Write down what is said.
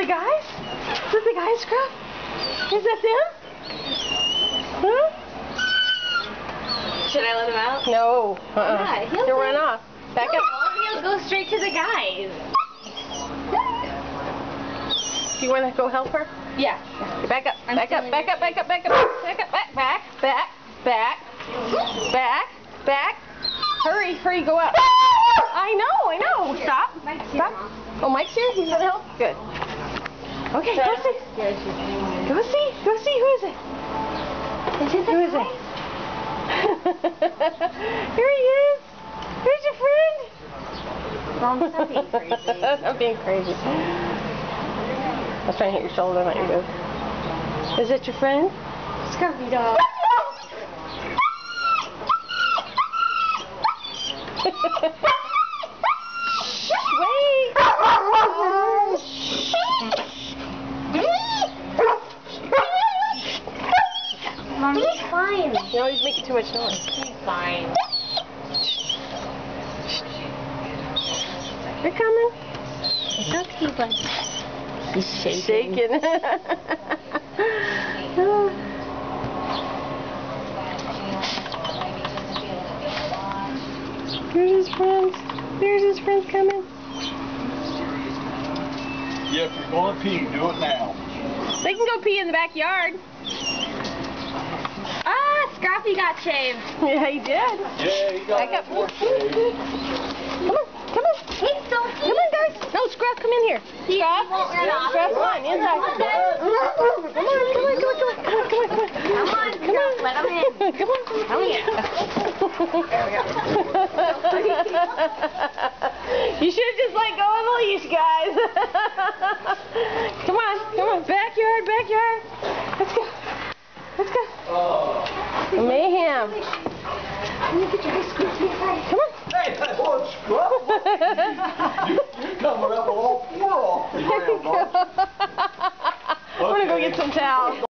the guys? Is that the guys, Scruff? Is that them? Huh? Should I let him out? No. Yeah, He'll run off. Back up. He'll go straight to the guys. Do you want to go help her? Yeah. Back up. Back up. Back up. Back up. Back up. Back up. Back. Back. Back. Back. Back. Back. Hurry. Hurry. Go up. I know. Stop. Stop. Oh, Mike's here? He's gonna help? Good. Okay, go see. Go see. Go see. Who is it? Who is it? Here he is. Here's your friend. Mom, stop being crazy. I'm being crazy. I was trying to hit your shoulder, not your boob. Is it your friend? Scruffy dog. Wait. Mom, he's fine. No, he's making too much noise. He's fine. You're coming. It's okay, bud. He's shaking. Here's his friends. There's his friends coming. Yeah, if you're going to pee, do it now. They can go pee in the backyard. Ah, Scruffy got shaved. Yeah, he did. Yeah, you got Back up. more shade. Come on, come on. He's so Come on, guys. No, Scruff, come in here. Scruff, Scruff, come on, inside. Come on, come on, come on, come on, come on, come on. Come on, Scruff, let him in. Come on. Come here. There we go. You should have just let go of the leash, guys. Come on, come on. Backyard, backyard. Let's go. Let's go. Mayhem. Come on. Hey, that old scrub. You're coming up all four off the ground, aren't you? I'm going to go get some towels.